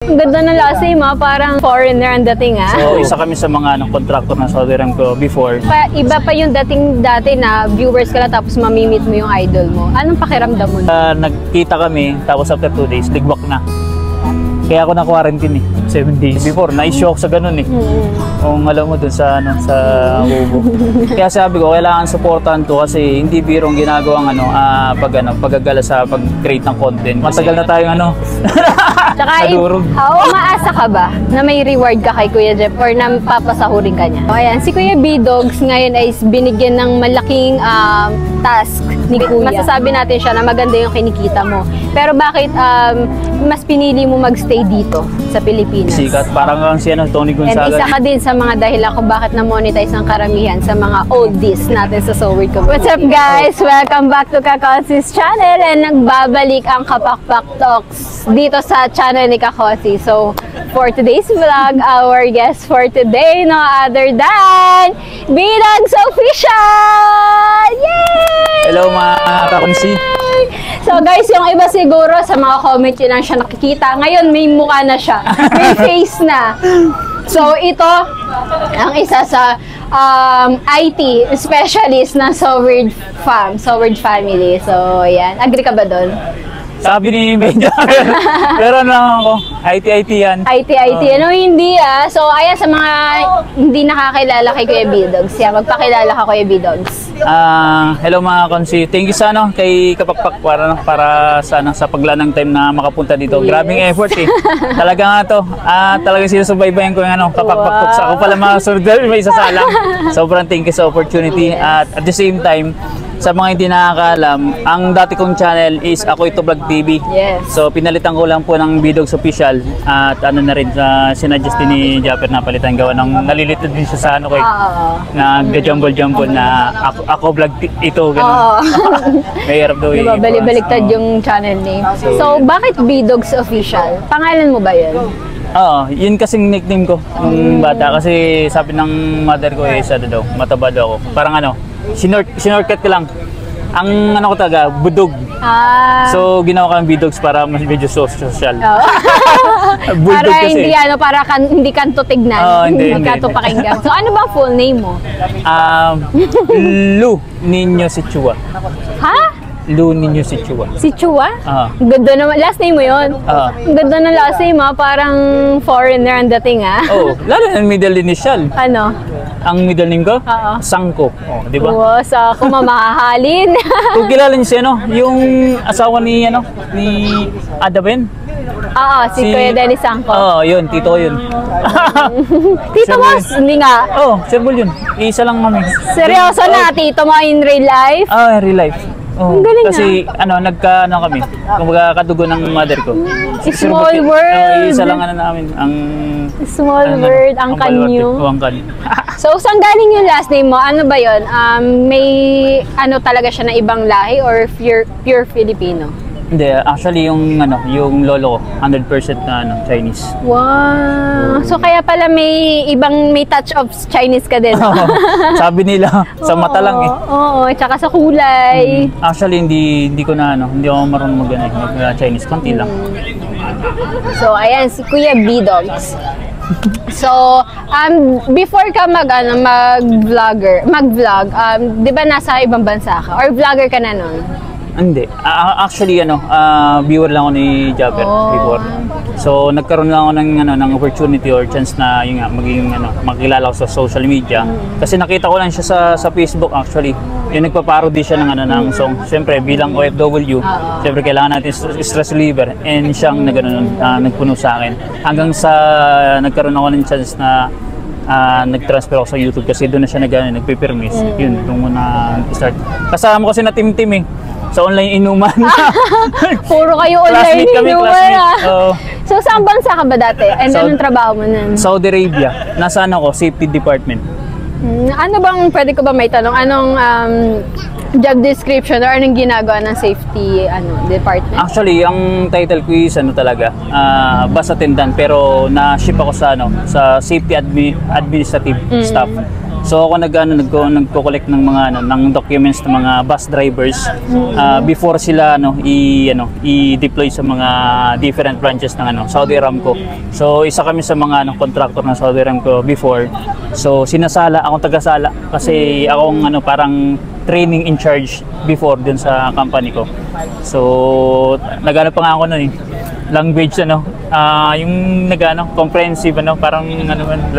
Ang ganda ng last name ha, parang foreigner ang dating ha. So, isa kami sa mga contractor na Saudi Aramco before. Iba pa yung dating dati na viewers ka lang tapos mamimit mo yung idol mo. Anong pakiramdam mo? Nagkita kami, tapos after 2 days, ligbak na. Kaya ako na-quarantine 7 days. Before, na-shock sa ganun Kung alam mo dun sa Kubo. Kaya sabi ko, kailangan supportan to kasi hindi birong ginagawang paggagala sa pag-create ng content. Matagal na tayong Tsaka, umaasa ka ba na may reward ka kay Kuya Jeff or na papasahurin ka niya? O ayan, si Kuya B-Dogs ngayon ay binigyan ng malaking task ni Kuya. Masasabi natin siya na maganda yung kinikita mo. Pero bakit mas pinili mo magstay dito sa Pilipinas? Sikat, parang ang si Tony Gonzaga. And isa ka din sa mga dahilan kung bakit na-monetize ang karamihan sa mga oldies natin sa So Weird Community. What's up guys? Welcome back to Kakosis channel and nagbabalik ang Kapakpak Talks dito sa channel ni Kakosi. So, for today's vlog, our guest for today, no other than B-Dogs Official! Yay! Hello mga kakonsi! So guys, yung iba siguro sa mga comment yun lang siya nakikita. Ngayon may mukha na siya. May face na. So ito, ang isa sa IT specialist ng So Weird family. So ayan, agree ka ba doon? Sabi ni Benja, pero ako, IT yan. IT, ano hindi So ayan sa mga hindi nakakilala kay Kuya B-Dogs. Magpakilala ka Kuya B-Dogs. Hello mga konsi. Thank you kay Kapakpak para sa paglanang time na makapunta dito. Yes. Grabing effort Talaga nga to. Talagang sinusubaybayan ko yung Kapakpak Talks. Ako pala mga surder, may isasalang. Sobrang thank you sa opportunity. At the same time, sa mga hindi nakakaalam, ang dati kong channel is Ako Ito Vlog TV. Yes. So pinalitan ko lang po ng B-Dogs Official at na rin sinadjust ni Japper na palitan gawa ng nalilito din siya sa nag-jumble na Ako Vlog ito ganun. Mahirap daw Balik-baliktad yung channel name. So bakit B-Dogs Official? Pangalan mo ba yun? Oo, yun kasing nickname ko nung bata kasi sabi ng mother ko daw, mataba daw ako. Parang sinortcut ko lang. Ang ko talaga, budog. So, ginawa kang B-Dogs para mas medyo social. Para kasi. Hindi kanto tignan. Hindi kanto pakinggan. So, ano bang full name mo? Lu Nino Sichua. Ha? Lu Nino Sichua. Sichua? Ganda naman. Last name mo yun? Ang ganda ng last name Parang foreigner ang dating Lalo na middle initial. Ano? Ang middle name ko? Sangko. Di ba? Oo, Sangko mamahalin. Kung kilala niyo siya, yung asawa ni Adaben? Si Kuya Dennis Sangko. Yun, tito ko yun. Tito mo? Hindi nga. Sir Bol yun. Isa lang kami. Seryoso na, tito mo in real life? In real life. Ang galing kasi kami, kumbaga kadugo ng mother ko. Small world. Isa lang namin ang small world, ang kanyo. So saan galing yung last name mo? Ano ba yun? May talaga siya na ibang lahi or pure Filipino? Hindi, actually yung lolo ko 100% na Chinese. Wow. So kaya pala may touch of Chinese ka din. Sabi nila sa mata lang Oo, tsaka sa kulay. Actually hindi ko hindi ako marunong mag Chinese, konti lang. So ayan si Kuya B-Dogs. So, before ka mag-vlog, 'di ba nasa ibang bansa ka or vlogger ka na noon? Hindi. Actually, viewer lang ako ni Japper before. So, nagkaroon lang ako ng opportunity or chance na maging makilala ko sa social media. Kasi nakita ko lang siya sa Facebook actually. Yung nagpaparody siya ng song. Siyempre, bilang OFW, siyempre kailangan natin stress reliever. And siyang nagpuno sa akin. Hanggang sa nagkaroon ako ng chance na nag-transfer ako sa YouTube kasi doon na siya nagpe-permis. Yun, doon muna start. Kasama ko kasi na team sa online inuman. Puro kayo online inuman. So, saan bansa ka ba dati? And anong trabaho mo nun? Saudi Arabia. Nasaan ako? Safety Department. Ano bang, pwede ko ba may tanong? Anong job description or anong ginagawa ng safety department? Actually, ang title ko is talaga, bus attendant pero na-ship ako sa safety administrative staff. So ako nagko-collect ng mga ng documents ng mga bus drivers before sila i-deploy sa mga different branches ng Saudi Aramco. So isa kami sa mga contractor ng Saudi Aramco before. So sinasala akong taga-sala kasi akong parang training in charge before dun sa company ko. So nagano pa nga ako noon language yung comprehensive parang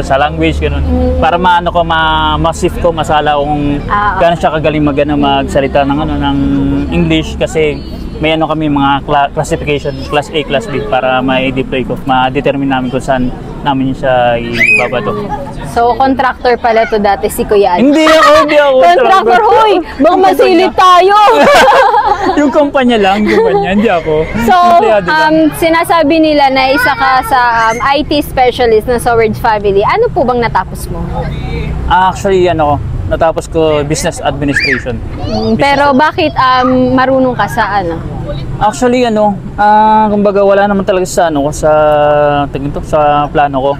sa language ganun para ma-shift ko masala kung gaano siya kagaling magsalita ng English kasi may kami mga classification class A, class B para ma-deploy ko, ma-determine namin kung saan namin siya ibabato. So, contractor pala to dati si Kuya. Hindi ako. Contractor, hoy! Baka masilip tayo! Yung kumpanya lang, hindi ako. So, sinasabi nila na isa ka sa IT specialist na Sowerge family. Ano po bang natapos mo? Actually, natapos ko business administration. Pero bakit marunong ka sa Actually, kumbaga wala naman talaga sa sa plano ko.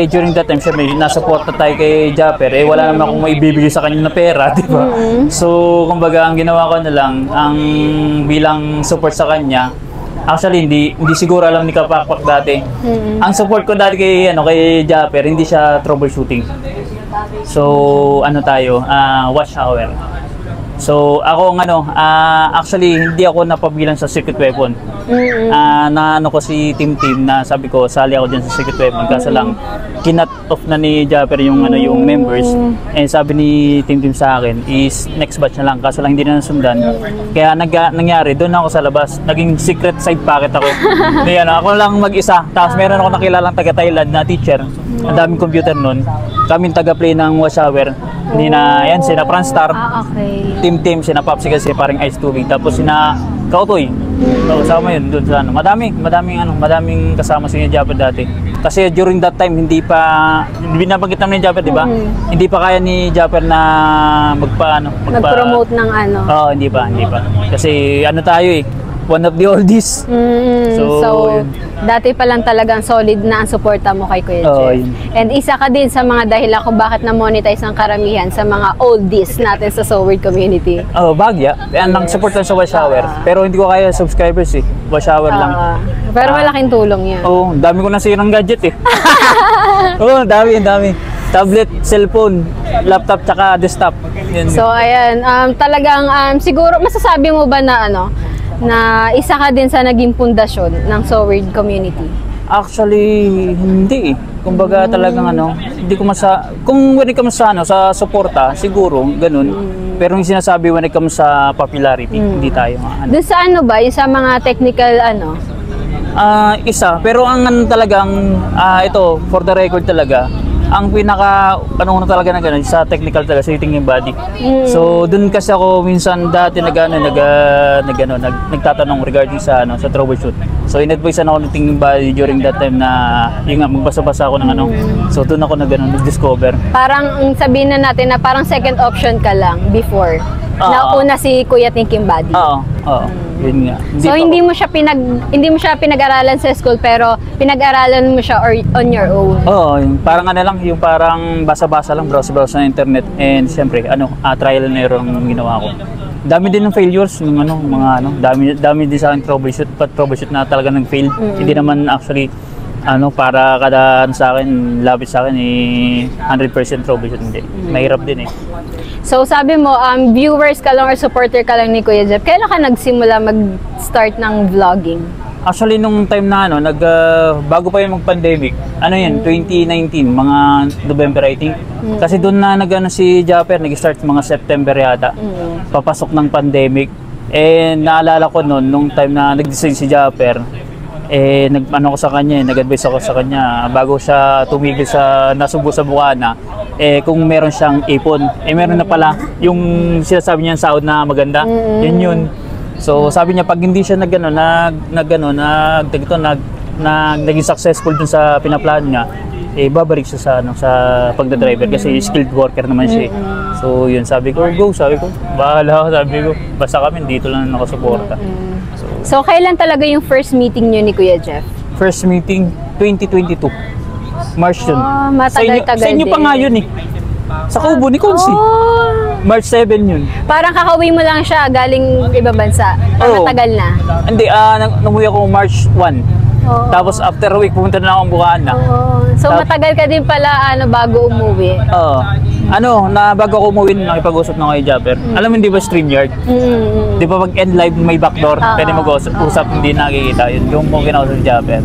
During that time, syempre, nasupport na tayo kay Japper, wala naman akong maibibigay sa kanya na pera, di ba? So, kumbaga, ang ginawa ko na lang, ang bilang support sa kanya, actually, hindi siguro alam ni Kapakpak dati. Ang support ko dati kay Japper, hindi siya troubleshooting. So, watch hour. So, ako actually, hindi ako napabilang sa circuit weapon. Ko si Tim na sabi ko, sali ako dyan sa circuit weapon. Kaso lang, kinat off na ni Japper yung members. And sabi ni Tim sa akin is next batch na lang. Kaso lang, hindi na nasundan. Kaya nangyari, doon ako sa labas. Naging secret side packet ako. Ako lang mag-isa. Tapos meron ako nakilalang taga-Thailand na teacher. Ang daming computer nun. Kaming taga-play ng watch hour. Hindi na, sina Franstar. Okay. Tim, sina Popsi kasi parang ice tubing. Tapos sina Kautoy. So, kasama yun doon sa madaming kasama si Japper dati. Kasi during that time, binabanggit naman ni Japper, di ba? Hindi pa kaya ni Japper na mag-promote ng Oo, hindi pa. Kasi tayo one of the oldies. So dati pa lang talagang solid na ang suporta mo kay Kuya Jeff. And isa ka din sa mga dahilan kung bakit na-monetize ang karamihan sa mga oldies natin sa Sowerge community. Bagya. Nang support lang sa Watch Hour. Pero hindi ko kaya subscribers Watch Hour lang. Pero malaking tulong yan. Dami ko nasirang gadget dami. Tablet, cellphone, laptop, tsaka desktop. Yan. So ayan, talagang siguro masasabi mo ba na isa ka din sa naging pundasyon ng Sowerge community? Actually, hindi. Kumbaga talagang hindi ko kung when it comes sa suporta, siguro, ganun. Pero yung sinasabi when it comes sa popularity, hindi tayo. Doon sa ba? Yung sa mga technical isa. Pero ang talagang, ito, for the record talaga, ang pinaka talaga na gano'n sa technical talaga, sa thinking body. So doon kasi ako minsan dati nagtatanong regarding sa troubleshoot. So in-advise ako ng thinking body during that time na magbasa-basa ako ng So doon ako nag-discover. Parang sabihin na natin na parang second option ka lang before. Nauna si Kuya Thinking Body. Oo. Yun nga. Hindi mo siya pinag-aralan sa school pero pinag-aralan mo siya on your own. Parang yung parang basa-basa lang, browse-browse na internet, and siyempre trial and error ang ginawa ko. Dami din ng failures dami din sa akin troubleshoot na talaga nag-fail. Hindi naman actually para kada sa akin, labit sa akin 100% troubleshoot, hindi. Mahirap din So sabi mo, viewers ka lang or supporter ka lang ni Kuya Jeff. Kailan ka nagsimula mag-start ng vlogging? Actually, nung time na bago pa yung mag-pandemic, 2019, mga November I think. Kasi doon na si Japper, nag-start mga September yata. Papasok ng pandemic. Naalala ko nung time na nag-design si Japper, nag-advise ako sa kanya bago siya tumigil sa nasubo sa Bukana, kung meron siyang ipon, meron na pala yung sinasabi niya sahod na maganda. Yun. So sabi niya pag hindi siya naging successful dun sa pinaplano niya, babalik siya sa pagdadriver kasi skilled worker naman siya. So yun, sabi ko, bahala, sabi ko, basta kami dito lang nakasuporta. So kailan talaga yung first meeting niyo ni Kuya Jeff? First meeting, 2022. March yun. Matagal-tagal sa inyo pa nga yun Sa Kubo ni Consi. Oh! March 7 yun. Parang kakauwi mo lang siya galing ibang bansa. Oo. Matagal na. Hindi, numuwi ako March 1. Oo. Tapos after a week, pumunta na ako ang Bukana. Oo. So matagal ka din pala bago umuwi. Oo. Bago ako umuwi, nakipag-usap na kay Japper. Alam mo, hindi ba StreamYard? Di ba pag end live may backdoor, pwede mag-usap, hindi nakikita. Yun yung kung kinausap si Japper.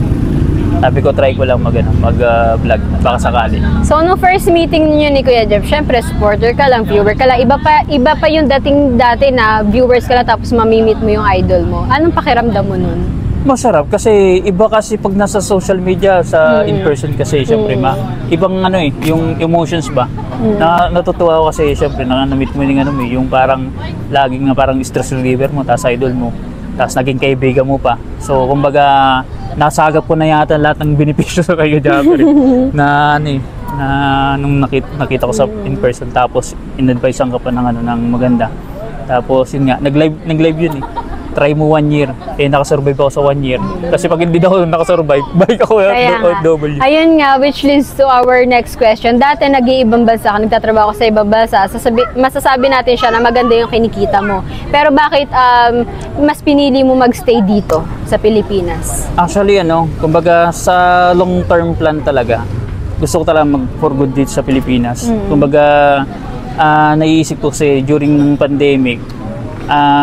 Sabi ko, try ko lang mag-vlog, baka sakali. So, nung first meeting niyo ni Kuya Jeff, syempre, supporter ka lang, viewer ka lang. Iba pa yung dating dati na viewers ka lang tapos mamimit mo yung idol mo. Anong pakiramdam mo nun? Masarap kasi iba kasi pag nasa social media sa in person kasi syempre ibang yung emotions ba natutuwa ako kasi syempre na-meet mo yung parang laging na parang stress reliever mo tapos idol mo tapos naging kaibigan mo pa, so kumbaga nasagap ko na yata lahat ng benepisyo sa kayo Japper na nung nakita ko sa in person tapos in-advisean ka pa ng maganda, tapos yun nga nag-live yun try mo 1 year. Nakasurvive ako sa 1 year. Kasi pag hindi na ako nakasurvive, balik ako OFW. Ayun nga, which leads to our next question. Dati nag-iibang bansa ka, nagtatrabaho sa ibang bansa, masasabi natin siya na maganda yung kinikita mo. Pero bakit mas pinili mo magstay dito sa Pilipinas? Actually, kumbaga sa long-term plan talaga, gusto ko talaga mag-for good dito sa Pilipinas. Kumbaga, naiisip ko kasi during ng pandemic,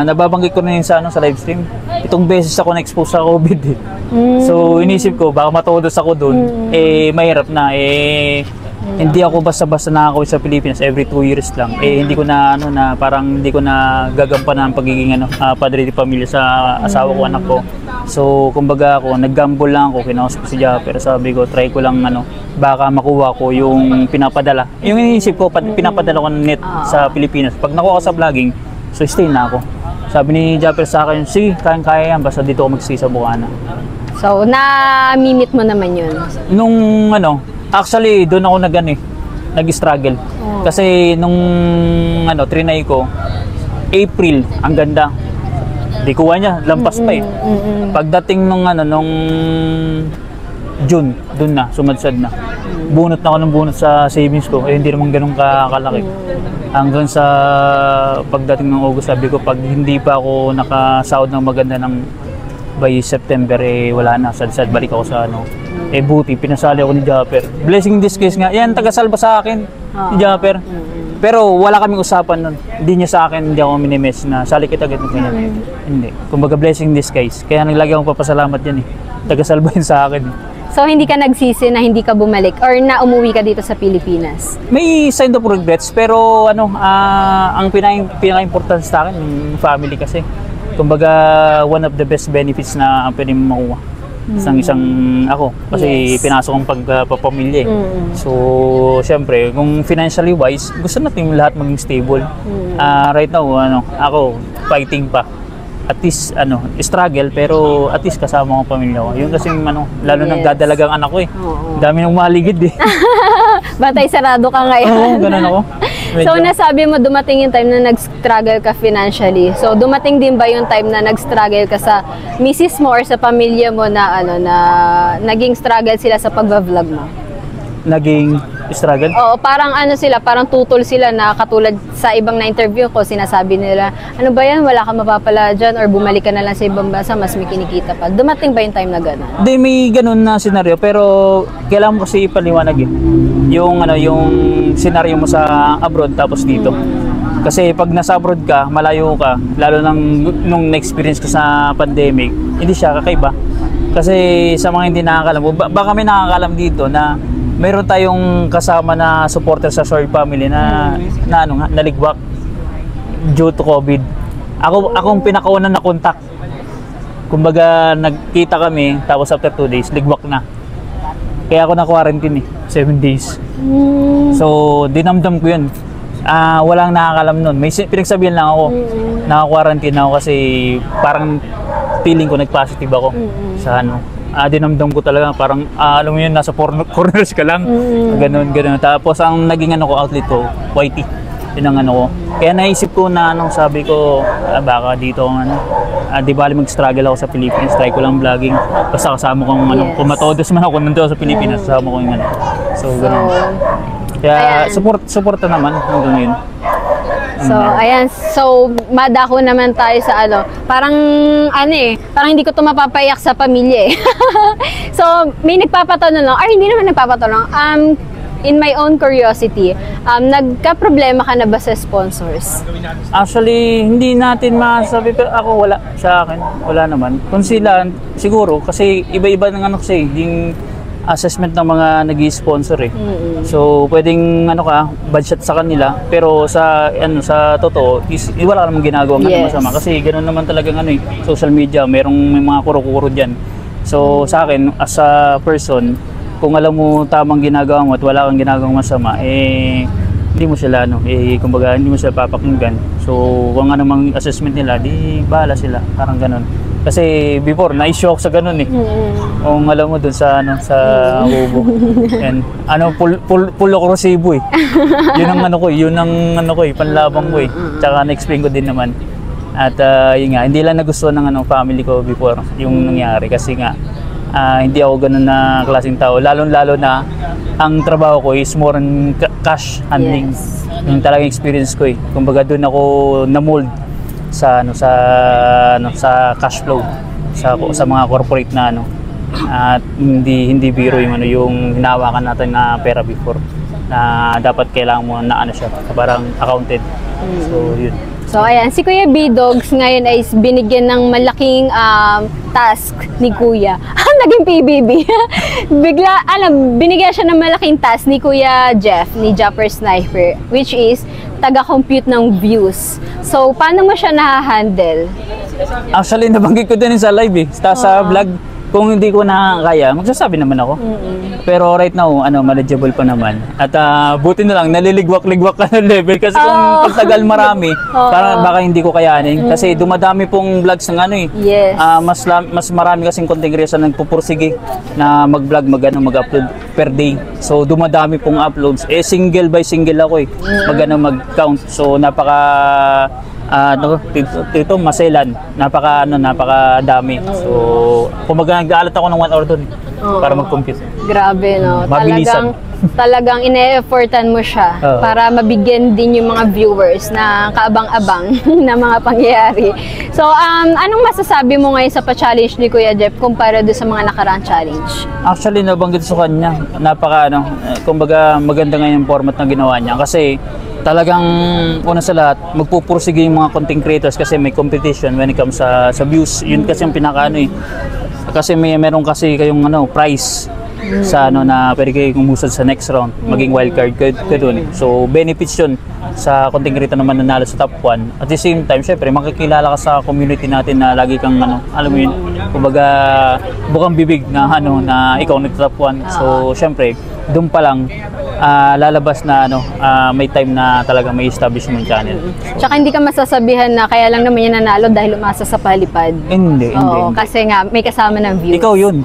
nababanggit ko na yun sa live stream. Itong beses ako na-expose sa COVID So inisip ko baka matodos ako doon, mahirap na hindi ako basta-basta nakakauwi sa Pilipinas every 2 years lang. Hindi ko na parang hindi ko na gagampanan ang pagiging padre de pamilya sa asawa ko, anak ko. So kumbaga ako nag-gamble lang ako, kinausap ko si Japper, sabi ko try ko lang baka makuha ko yung pinapadala. Yung iniisip ko pinapadala ko net sa Pilipinas. Pag nakuha ko sa vlogging, so stay na ako. Sabi ni Japper sa akin, sige, kaya yan, basta dito ako mag-stay sa Bukana. So, na-mimit mo naman yun? Nung actually, doon ako nag-struggle. Kasi nung trinay ko, April, ang ganda. Di kuha niya, lampas pa Pagdating nung June, doon na, sumadsad na. Bunot na ako ng bunot sa savings ko, hindi naman ganun kalaki. Hanggang sa pagdating ng August, sabi ko pag hindi pa ako nakasahod ng maganda by September, wala na, sad balik ako sa buti, pinasali ako ni Japper. Blessing in disguise nga, yan, taga-salba sa akin ni Japper. Pero wala kaming usapan nun. Hindi niya sa akin, hindi ako minimes na sali kita agad ng kanya. Hindi. Kumbaga blessing in disguise. Kaya naglagi akong papasalamat yan Taga-salba yun sa akin. So, hindi ka nagsisi na hindi ka bumalik or na umuwi ka dito sa Pilipinas? May sign of regrets, pero ang pinaka-importante sa akin, yung family kasi. Kumbaga, one of the best benefits na pwede mo makuha. Isang ako. Kasi pinasok ang pagpapamilya So, syempre, kung financially wise, gusto natin lahat maging stable. Right now, ako, fighting pa. At least struggle, pero at least kasama ko pamilya ko. Yun kasi lalo nang dadalagang anak ko Dami nang maligid Batay sarado ka ngayon. Oo, ganun ako. So nasabi mo dumating yung time na nag-struggle ka financially. So dumating din ba yung time na nag-struggle ka sa misis mo or sa pamilya mo na na naging struggle sila sa pagva-vlog mo? Naging struggle? Oo, parang sila, parang tutol sila na katulad sa ibang na-interview ko, sinasabi nila, ano ba yan, wala ka mapapala dyan or bumalik ka na lang sa ibang bansa, mas may kinikita pa. Dumating ba yung time na gano'n? Hindi, may gano'n na senaryo, pero kailangan mo kasi ipaliwanag yung senaryo mo sa abroad tapos dito. Kasi pag nasa abroad ka, malayo ka, lalo nung na-experience ko sa pandemic, hindi siya kakaiba. Kasi sa mga hindi nakakalam, baka may nakakalam dito na mayroon tayong kasama na supporter sa Sorry Family na naligwak due to COVID. Akong pinakauna na contact. Kumbaga nagkita kami tapos after 2 days ligwak na. Kaya ako na quarantine 7 days. So dinamdam ko 'yun. Walang nakakalam nun. May pinagsabihan lang ako. Naka-quarantine ako kasi parang feeling ko nag-positive ako sa dinamdam ko talaga parang alam mo yun, nasa corners ka lang. Ganun. Tapos ang naging ko outlet ko, YT. Yun ang ko. Kaya naisip ko na sabi ko, baka dito di bali mag-struggle ako sa Pilipinas, try ko lang vlogging. Basta kasama ko kung matodos man ako nandito sa Pilipinas, kasama ko yung So, ganun. Kaya Ayan. suporta naman hanggang yun. So, ayan. So, madako naman tayo sa parang, parang hindi ko to mapapayak sa pamilya eh. So, may nagpapatanong lang, or hindi naman nagpapatanong, in my own curiosity, nagka-problema ka na ba sa sponsors? Actually, hindi natin masabi, pero ako wala sa akin. Wala naman. Kung sila, siguro, kasi iba-iba ng kasi, yung assessment ng mga nag-sponsor eh. So, pwedeng budget sa kanila, pero sa totoo, wala ka namang ginagawa ng masama. Kasi ganoon naman talagang social media, may mga kuro-kuro diyan. So, sa akin, as a person, kung alam mo tamang ginagawa mo at wala kang ginagawang masama, hindi mo sila kumbaga hindi mo sila papakinggan. So, kung anumang assessment nila, di bahala sila, parang ganoon. Kasi before na-shock sa ganun eh. Kung alam mo dun sa Kubo. And pulo ko resibo eh. Yun ang panlabang ko eh. Tsaka na-explain ko din naman. At yun nga, hindi lang nagustuhan ng family ko before yung nangyari kasi nga hindi ako ganun na klaseng tao. Lalo na ang trabaho ko is more on cash handling. Yes. Yung talagang experience ko eh. Kumbaga doon ako na-mold sa cash flow sa mga corporate na at hindi biro yung hinawakan natin na pera before na dapat kailangan mo na siya parang accounted. So yun. So ayan, si Kuya B-Dogs ngayon ay binigyan ng malaking task ni Kuya. Naging PBB. Binigyan siya ng malaking task ni Kuya Jeff, ni Japper Sniper, which is taga-compute ng views. So, paano mo siya na-handle? Actually, nabanggit ko din sa live eh. Sa vlog. Kung hindi ko na kaya, magsasabi naman ako. Pero right now, manageable pa naman. At buti na lang, naliligwak-ligwak ka ng level. Kasi kung pagtagal marami, parang baka hindi ko kayanin. Kasi dumadami pong vlogs ng Yes. Mas marami kasing content creator na nagpupursige na mag-vlog, mag-upload per day. So dumadami pong uploads. Single by single ako eh. Mag-count. So dito maselan, napakadami. So kumbaga nag-aalat ako ng 1 hour doon para mag-compute. Grabe no. Mabilisan. Talagang ine-effortan mo siya para mabigyan din yung mga viewers na kaabang-abang na mga pangyayari. So anong masasabi mo ngayon sa pa-challenge ni Kuya Jeff kumpara doon sa mga nakaraang challenge? Actually nabanggit sa kanya, kumbaga maganda ngayon yung format na ginawa niya kasi talagang una sa lahat magpupursige yung mga content creators kasi may competition when it comes sa views. Yun kasi yung kasi meron kasi kayong prize sa na pwede kayong umusad sa next round, maging wildcard ka doon. So benefits yun sa content creator naman nanalo sa top 1. At the same time, syempre makikilala ka sa community natin na lagi kang alam mo yun, kumbaga bukang bibig na na ikaw na top 1. So syempre doon pa lang lalabas na may time na talaga may establish yung channel. Tsaka hindi ka masasabihan na kaya lang naman yan nanalo dahil umasa sa palipad. Hindi. Kasi nga may kasama ng views. Ikaw yun.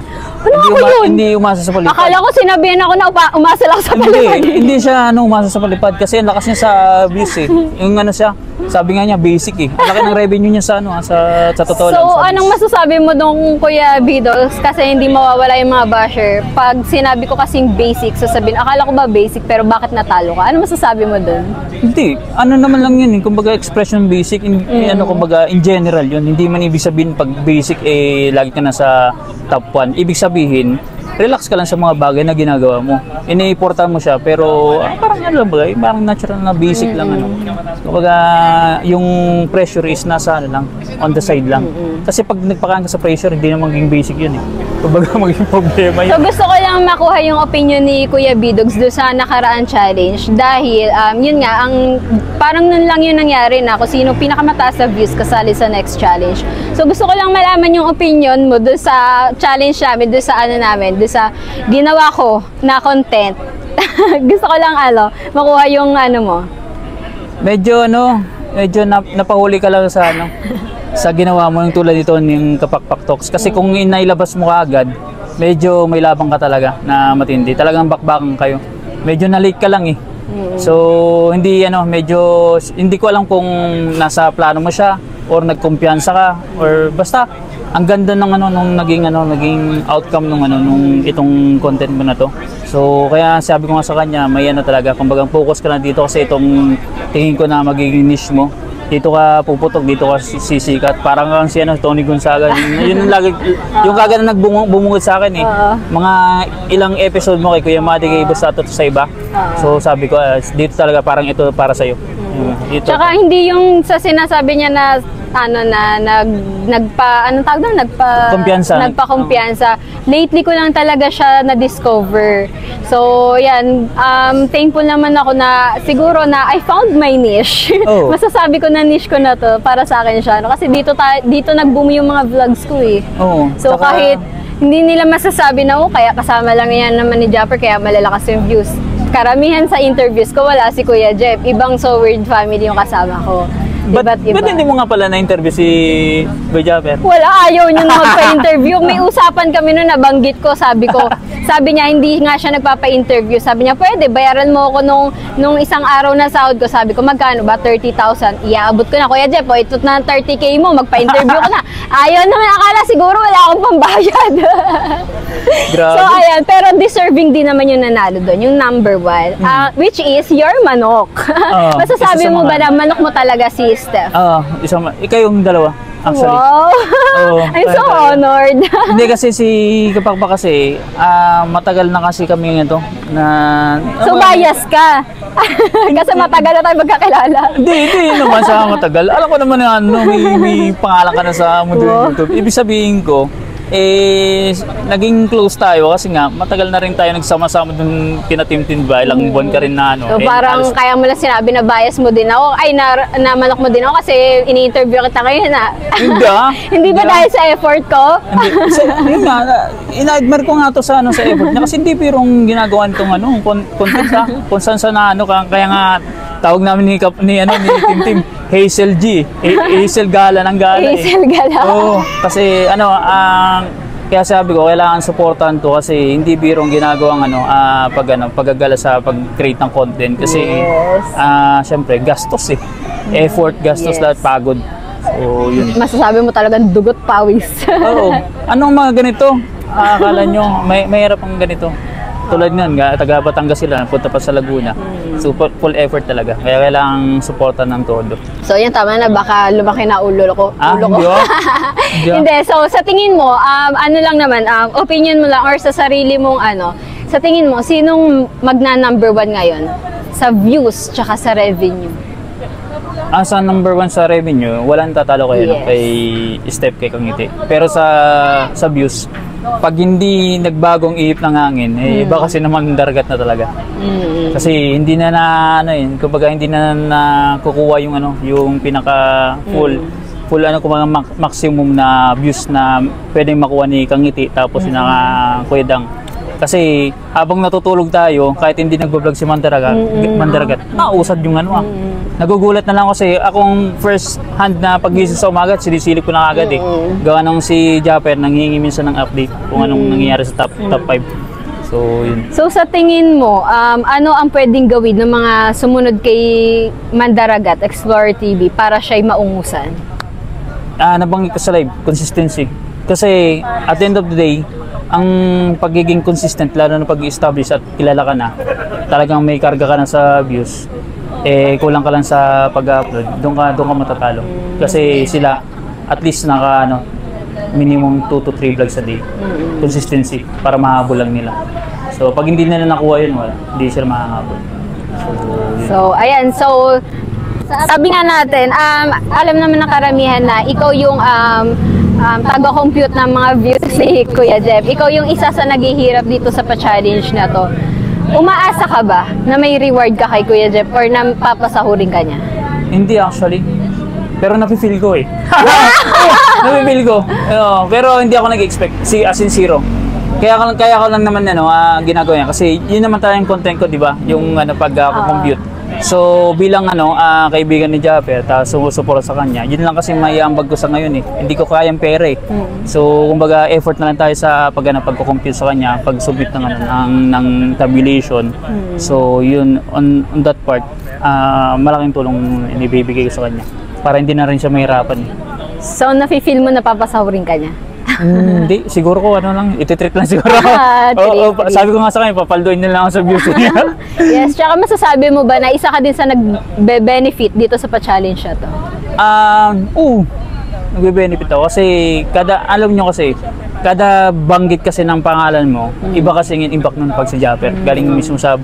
Hindi umasa sa palipad. Akala ko sinabihan ako na umasa lang sa palipad. Hindi siya umasa sa palipad kasi ang lakas niya sa views eh. Yung siya, sabi nga niya basic eh. Ang laki ng revenue niya sa sa totoo lang. So anong masasabi mo nung Kuya B-Dogs kasi hindi mawawala yung mga basher pag sinabi ko kasing basic, sasabihin akala ko ba basic pero bakit natalo ka? Ano masasabi mo dun? Hindi, naman lang yun, kumbaga expression basic, kumbaga in general yun, hindi man ibig sabihin pag basic lagi ka na sa top 1, ibig sabihin, relax ka lang sa mga bagay na ginagawa mo, iniiportan mo siya, pero parang parang natural na basic lang kumbaga yung pressure is nasa lang, on the side lang, kasi pag nagpakaan ka sa pressure, hindi na maging basic yun kumbaga maging problema yun. So gusto ko lang makuha yung opinion ni Kuya B-Dogs doon sa nakaraan challenge dahil yun nga, parang nun lang yun nangyari na kung sino pinakamataas sa views kasali sa next challenge. So gusto ko lang malaman yung opinion mo doon sa challenge namin, doon sa doon sa ginawa ko na content. Gusto ko lang makuha yung mo. Medyo napahuli ka lang sa sa ginawa mo yung tulad nito yung Kapakpak Talks kasi kung inailabas mo kaagad medyo may labang ka talaga na matindi, talagang bakbakan kayo, medyo na-late ka lang so hindi medyo hindi ko alam kung nasa plano mo siya or nagkumpiyansa ka or basta ang ganda ng naging outcome nung itong content mo na to. So kaya sabi ko nga sa kanya, may talaga, kumbaga focus ka na dito kasi itong tingin ko na magiging niche mo. Dito ka puputok, dito ka sisikat. Parang kang si Tony Gonzaga. Yun lagi, yung kagad na bumungod sa akin eh. Mga ilang episode mo kay Kuya Madi, kay Basato sa iba. So sabi ko, dito talaga parang ito para sa'yo. Dito. Tsaka hindi yung sa sinasabi niya na nagpa-kumpiyansa. Lately ko lang talaga siya na-discover. So, yan, thankful naman ako na siguro na I found my niche. Masasabi ko na niche ko na to, para sa akin siya. Kasi dito nag-boom yung mga vlogs ko eh. So, kahit hindi nila masasabi na, kaya kasama lang yan naman ni Japper, kaya malalakas yung views. Karamihan sa interviews ko, wala si Kuya Jeff. Ibang So Weird family yung kasama ko. Ba't hindi mo nga pala na-interview si Kuya Japper? Wala, ayaw niyo na magpa-interview. May usapan kami noon, nabanggit ko, sabi niya, hindi nga siya nagpapa-interview. Sabi niya, pwede, bayaran mo ako nung isang araw na sahod ko. Sabi ko, magkano ba? 30,000. Iaabot ko na, Kuya Jeff, ito na 30K mo, magpa-interview ko na. Ayaw naman, akala siguro wala akong pambayad. Grabe. So, ayan, pero deserving din naman yung nanalo doon, yung number 1, which is your manok. Masasabi mo ba na manok mo talaga si Steph? Ikaw yung dalawa, actually. Wow! I'm so honored. Hindi kasi si Kapakpak kasi, matagal na kasi kami ito na... So bias ka? Kasi matagal na tayo magkakilala. Hindi naman sa matagal. Alam ko naman na may pangalan ka na sa mundo ng YouTube. Ibig sabihin ko, naging close tayo kasi nga matagal na rin tayo nagsama-sama dun kina-Team ba, ilang buwan ka rin na So parang kaya mo lang sinabi na bias mo din ako, na manok mo din ako kasi ini-interview kita ngayon na. Hindi ba dahil sa effort ko? Hindi nga, ina-admire ko nga to sa effort niya kasi hindi pirong ginagawa nitong content ka, kung saan na kaya nga tawag namin ni Tim Hazel G. Hazel Gala ng Gala. Hazel Gala. Kasi kaya sabi ko kailangan supportan to kasi hindi birong ginagawang paggagala sa pag-create ng content kasi syempre gastos effort, gastos, lahat pagod. So yun. Masasabi mo talagang dugot pawis. Anong mga ganito? Akala nyo mahirap ang ganito. Tulad nun, taga Batangas sila, punta pa sa Laguna. So, full effort talaga. Kaya kailangang supportan ng todo. So, yan tama na. Baka lumaki na ulo ko. Hindi. So, sa tingin mo, ano lang naman, opinion mo lang or sa sarili mong sa tingin mo, sinong magna-number 1 ngayon? Sa views, tsaka sa revenue? Sa number 1 sa revenue, walang tatalo kay Steph, kay Kangiti. Pero sa views, pag hindi nagbagong ihip ng hangin, iba kasi naman daragat na talaga. Kasi hindi na kumbaga hindi na nakukuha yung pinaka full maximum na views na pwedeng makuha ni Kangiti tapos yung Kuya Dang. Kasi habang natutulog tayo, kahit hindi nagbablog si Mandaragat, nausad yung Nagugulat na lang kasi akong first hand na pag-gising sa umaga, sinisilip ko na agad Gawa nung si Japper, nanghihingi minsan ng update kung anong nangyayari sa top 5. So, yun. So, sa tingin mo, ano ang pwedeng gawin ng mga sumunod kay Mandaragat, Explorer TV, para siya'y maungusan? Nabanggit ko sa live, consistency. Kasi, at the end of the day, ang pagiging consistent, lalo na pag-establish at kilala ka na, talagang may karga ka na sa views, kulang ka lang sa pag-upload, doon ka matatalo. Kasi sila, at least minimum 2 to 3 vlogs a day. Consistency, para mahabol lang nila. So, pag hindi nila nakuha yun, hindi sila mahahabol. So, ayan. So, sabi nga natin, alam naman ng karamihan na ikaw yung taga-compute ng mga views ni Kuya Jeff. Ikaw yung isa sa naghihirap dito sa pa-challenge na to. Umaasa ka ba na may reward ka kay Kuya Jeff or na papasahurin ka niya? Hindi actually. Pero napifeel ko napifeel ko. Pero hindi ako nag-expect. As in zero. Kaya ko lang naman ginagawa yan. Kasi yun naman tayong content ko, di ba? Yung pag-compute. So bilang kaibigan ni Japper, tapos sumusuporta sa kanya, yun lang kasi may ambag ko sa ngayon Hindi ko kayang pera So kumbaga effort na lang tayo sa pagko-compute sa kanya, pag-submit ng tabulation. So yun, on that part, malaking tulong inibibigay ko sa kanya. para hindi na rin siya mahirapan. So, nafe-feel mo napapasahurin ka niya? Hindi, siguro ko ano lang, iti-treat lang siguro ako. Treat. Sabi ko nga sa kanya, papalduin nila ako sa views niya. Yes, tsaka masasabi mo ba na isa ka din sa nagbe-benefit dito sa pa-challenge na to? Nagbe-benefit ako kasi alam nyo kasi, kada banggit kasi ng pangalan mo, iba kasi yung impact nun pag sa Japper. Galing mismo sa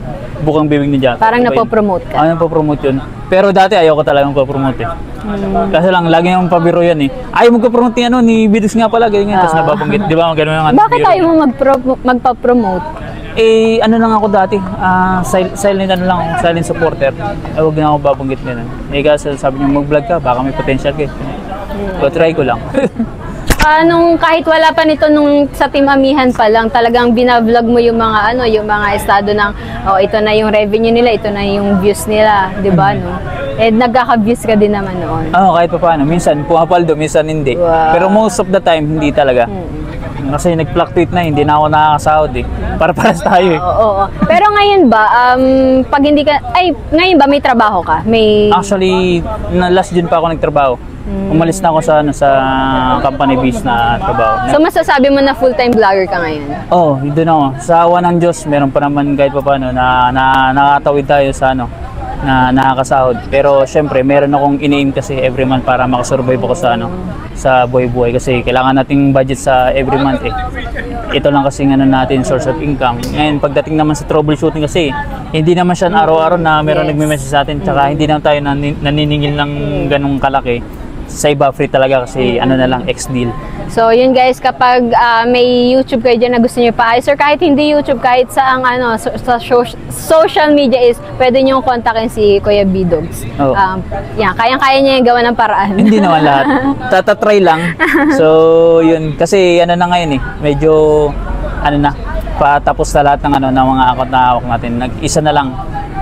bukang bibig ni Japper. Parang napopromote ka? Napopromote yun. Pero dati ayoko talagang papromote eh. Kasi lang, lagi yung pabiro yan eh. Ayaw magpa-promote ni Bidogs nga pala, ganyan. Tapos nababanggit, di ba? Ganun yung bakit tayo mo magpa-promote? Ano lang ako dati, silent supporter. Huwag na ako babanggit nila. Kasi sabi niyo, mag-vlog ka, baka may potential ka. So, try ko lang. Nung kahit wala pa nito nung sa Team Amihan pa lang, talagang binablog mo yung mga yung mga estado ng ito na yung revenue nila, ito na yung views nila, 'di ba no? Nagkaka-views ka din naman noon. Kahit pa paano, minsan pumapaldo, minsan hindi. Wow. Pero most of the time hindi talaga. Kasi nag-fluctuate na, hindi na ako nakakasahod eh. Para-paras tayo eh. Oo. Pero ngayon ba, pag hindi ka, ngayon ba may trabaho ka? Actually, last June pa ako nagtrabaho. Umalis na ako sa company based na trabaho. So masasabi mo na full-time vlogger ka ngayon? Doon ako. Sa awa ng Diyos, meron pa naman kahit pa paano na nakatawid tayo sa na nakakasahod. Pero syempre, meron akong ini-aim kasi every month para makasurvive ako sa buhay-buhay kasi kailangan nating budget sa every month eh. Ito lang kasi natin source of income. Ngayon, pagdating naman sa troubleshooting kasi, hindi naman siya araw-araw na meron nagme-message sa atin, tsaka hindi naman tayo naniningil ng ganung kalaki. Sa iba, free talaga kasi na lang, ex-deal. So, yun guys, kapag may YouTube kayo dyan na gusto nyo pa-ayos or kahit hindi YouTube, kahit sa social media is, pwede nyo kontakin si Kuya Bidogs. Kayang-kaya niya yung gawa ng paraan. Hindi naman lahat. Tatatry lang. So, yun. Kasi na ngayon eh. Medyo, patapos na lahat ng mga account na hawak natin. Isa na lang.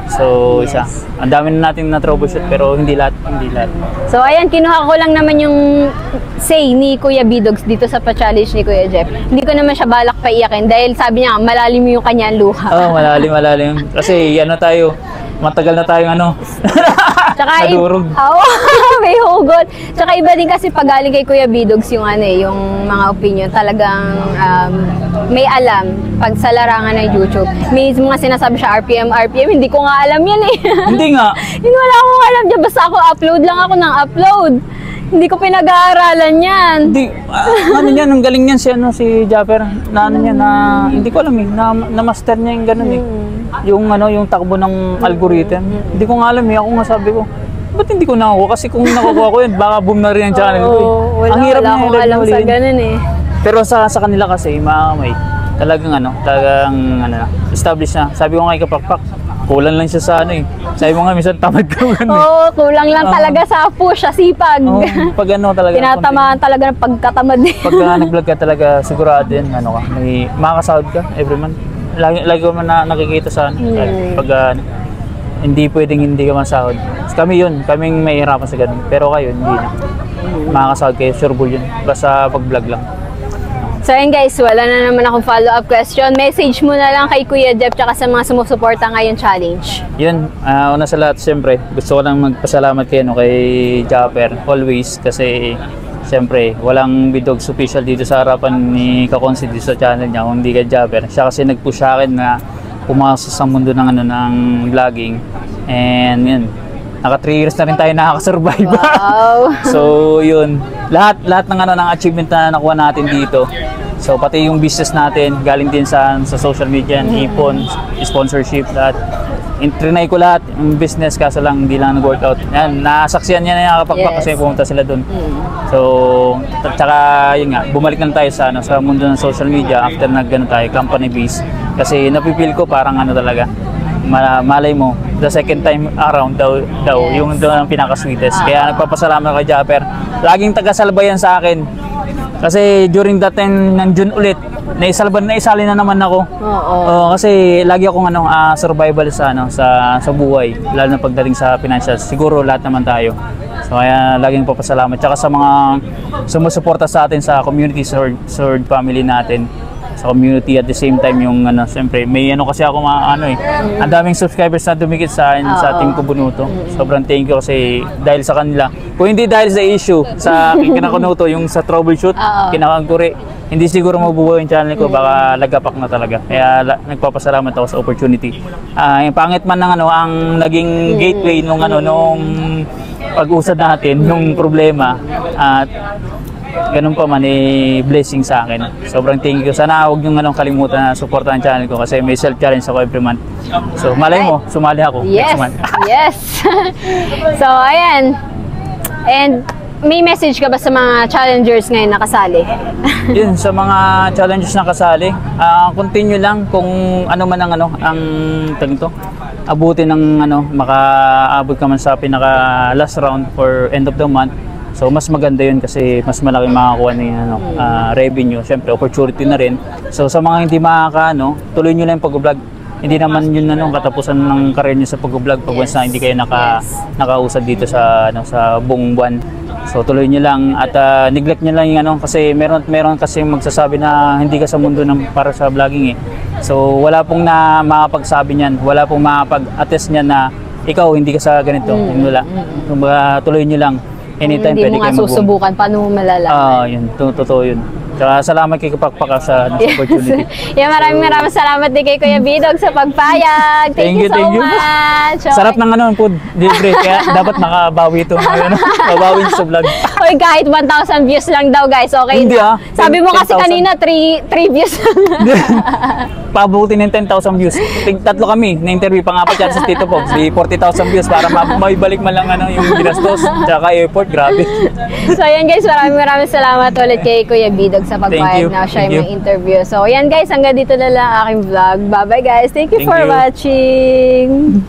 So, isa. Ang dami na natin na troubleshoot pero hindi lahat. So, ayan, kinuha ko lang naman yung say ni Kuya Bidogs dito sa pa-challenge ni Kuya Jeff. Hindi ko naman siya balak paiyakin dahil sabi niya, malalim yung kanyang luha. Malalim. Kasi tayo, matagal na tayong Tsaka nadurog. May hugot. Tsaka iba din kasi pag galing kay Kuya Bidogs yung yung mga opinion, talagang may alam pag sa larangan ng YouTube. May mga sinasabi siya RPM, hindi ko nga alam yan eh. Hindi nga. Hindi wala akong alam dyan. Basta ako upload lang ako ng upload. Hindi ko pinag-aaralan yan. Hindi, yan, ang galing niyan si Japper. Hindi ko alam eh, na-master niya yung ganun eh. Yung takbo ng algorithm. Hindi ko nga alam eh, ako nga sabi ko, ba't hindi ko nakuha? Kasi kung nakukuha ko yun, baka boom na rin ang channel ko eh. Ang hirap wala akong alam sa ganun eh. Pero sa kanila kasi, talagang established na. Sabi ko nga kapakpak, kulang lang siya sa Sabi mo nga, minsan tamad ka Oo, kulang lang talaga sa push, sa sipag. Pag talaga. Tinatamaan talaga ng pagkatamad eh. Pag nag-vlog ka talaga, sigurado din, may makakasahod ka every month. Lagi ko man nakikita sa pag hindi pwedeng hindi ka masahod. Kaming may hirapan sa ganun. Pero kayo, hindi na. Makakasahod kayo, sure bull yun. Basta pag-vlog lang. So yun guys, wala na naman akong follow-up question. Message mo na lang kay Kuya Jeff tsaka sa mga sumusuporta ngayon challenge. Yun, una sa lahat, siyempre, gusto ko lang magpasalamat kay Japper, always, kasi siyempre, walang Bidogs official dito sa harapan ni Kakonsi dito sa channel niya, kung hindi kay Japper. Siya kasi nag-push sa akin na pumasok sa mundo ng vlogging. And yun, naka 3 years na rin tayo nakakasurvive. Wow! So yun, lahat ng achievement na nakuha natin dito. So pati yung business natin, galing din sa social media, ipon, sponsorship, lahat. Trinay ko lahat yung business, kaso lang hindi lang nag-workout. Yan, nasaksiyan niya na yung kapakpak kasi pumunta sila doon. So, tsaka yun nga, bumalik lang tayo sa mundo ng social media after tayo, company base. Kasi napipil ko parang talaga, malay mo, the second time around daw yung doon ang pinaka-sweetest. Kaya nagpapasalamat kay Japper. Laging taga-salbayan sa akin. Kasi during that time ng June ulit, naisali na naman ako. Kasi lagi akong survival sa buhay, lalo na pagdating sa financial. Siguro lahat naman tayo. So kaya laging papasalamat. Tsaka sa mga sumusuporta sa atin sa community sword family natin. sa community, at the same time yung ano, siyempre may ano kasi ako ang daming subscribers na dumikit sa akin sa Team Kubunuto. Sobrang thank you kasi dahil sa kanila. Kung hindi dahil sa issue sa Kinakunuto, yung sa troubleshoot, kinakangkuri, hindi siguro mabubuo yung channel ko, baka lagapak na talaga. Kaya nagpapasalamat ako sa opportunity. Yung pangit man ng ano, ang naging gateway nung ano, nung pag-usad natin, nung problema, at ganun pa man, blessing sa akin. Sobrang thank you. Sana huwag nyo kalimutan na supportan ang channel ko kasi may self-challenge ako every month. So, malay mo, sumali ako next month. Yes! So, ayan. And may message ka ba sa mga challengers ngayon nakasali? Yun, sa mga challengers nakasali, continue lang kung ano man ang tagito. Abutin ng makaabot ka man sa pinaka last round for end of the month. So mas maganda yun kasi mas malaki makakuha ng revenue, syempre opportunity na rin. So sa mga hindi tuloy nyo lang yung pag-vlog. Hindi naman yun katapusan ng career nyo sa pag-vlog pag once na hindi kayo nakausad dito sa sa buong buwan. So tuloy nyo lang at neglect nyo lang yung kasi meron kasi magsasabi na hindi ka sa mundo ng para sa vlogging eh. So wala pong makapagsabi niyan, wala pong makapag-attest niyan na ikaw hindi ka sa ganito. Wala. Tuloy nyo lang. Anytime hindi mo nga susubukan, paano mo malalaman? Yun, totoo yun. Tsaka salamat kay Kapakpak sa opportunity. Maraming salamat din kay Kuya Bidog sa pagpayag. Thank you so much. Sarap ng food delivery, kaya dapat makabawi ito. Mabawi sa vlog. Hoy, kahit 1,000 views lang daw guys, okay hindi na. Sabi mo kasi kanina 3 views. Pabuti ng 10,000 views. Tatlo kami, na-interview pang-apat yan sa Tito Pogs. 40,000 views para maibalik man lang yung ginastos. Tsaka effort, grabe. So ayan guys, maraming salamat ulit kay Kuya Bidog sa pagpayag na siya yung interview. So ayan guys, hanggang dito na lang aking vlog. Bye bye guys. Thank you for watching.